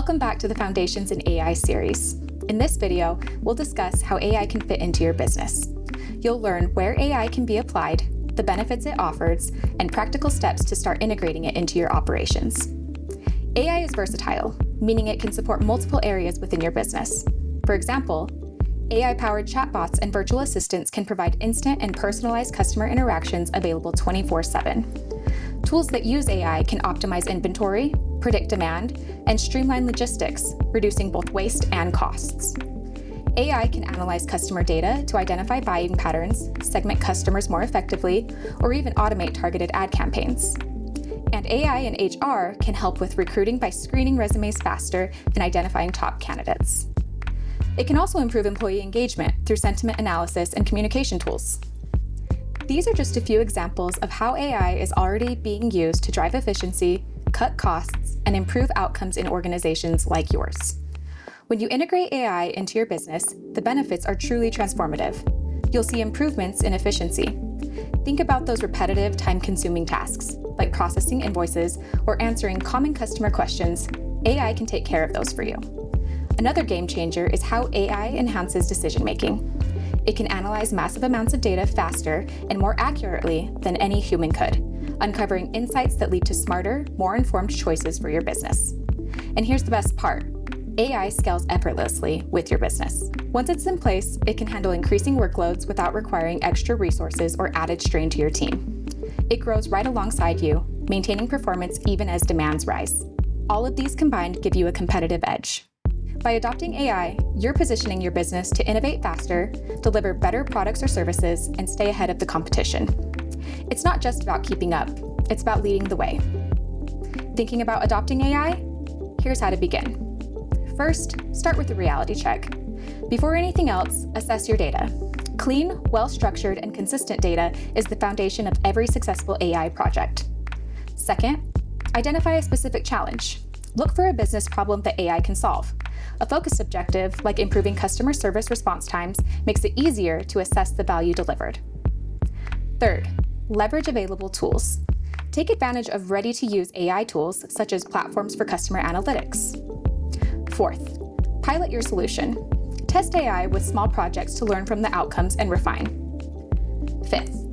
Welcome back to the Foundations in AI series. In this video, we'll discuss how AI can fit into your business. You'll learn where AI can be applied, the benefits it offers, and practical steps to start integrating it into your operations. AI is versatile, meaning it can support multiple areas within your business. For example, AI-powered chatbots and virtual assistants can provide instant and personalized customer interactions available 24/7. Tools that use AI can optimize inventory, predict demand, and streamline logistics, reducing both waste and costs. AI can analyze customer data to identify buying patterns, segment customers more effectively, or even automate targeted ad campaigns. And AI in HR can help with recruiting by screening resumes faster and identifying top candidates. It can also improve employee engagement through sentiment analysis and communication tools. These are just a few examples of how AI is already being used to drive efficiency, cut costs, and improve outcomes in organizations like yours. When you integrate AI into your business, the benefits are truly transformative. You'll see improvements in efficiency. Think about those repetitive, time-consuming tasks, like processing invoices or answering common customer questions. AI can take care of those for you. Another game changer is how AI enhances decision-making. It can analyze massive amounts of data faster and more accurately than any human could, uncovering insights that lead to smarter, more informed choices for your business. And here's the best part. AI scales effortlessly with your business. Once it's in place, it can handle increasing workloads without requiring extra resources or added strain to your team. It grows right alongside you, maintaining performance even as demands rise. All of these combined give you a competitive edge. By adopting AI, you're positioning your business to innovate faster, deliver better products or services, and stay ahead of the competition. It's not just about keeping up, it's about leading the way. Thinking about adopting AI? Here's how to begin. First, start with a reality check. Before anything else, assess your data. Clean, well-structured, and consistent data is the foundation of every successful AI project. Second, identify a specific challenge. Look for a business problem that AI can solve. A focused objective, like improving customer service response times, makes it easier to assess the value delivered. Third, leverage available tools. Take advantage of ready-to-use AI tools, such as platforms for customer analytics. Fourth, pilot your solution. Test AI with small projects to learn from the outcomes and refine. Fifth,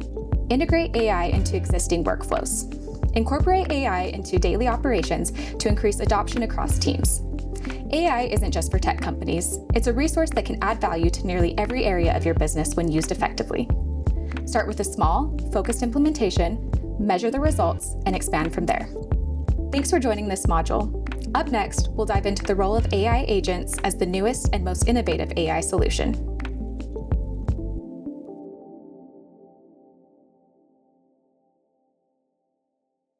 integrate AI into existing workflows. Incorporate AI into daily operations to increase adoption across teams. AI isn't just for tech companies. It's a resource that can add value to nearly every area of your business when used effectively. Start with a small, focused implementation, measure the results, and expand from there. Thanks for joining this module. Up next, we'll dive into the role of AI agents as the newest and most innovative AI solution.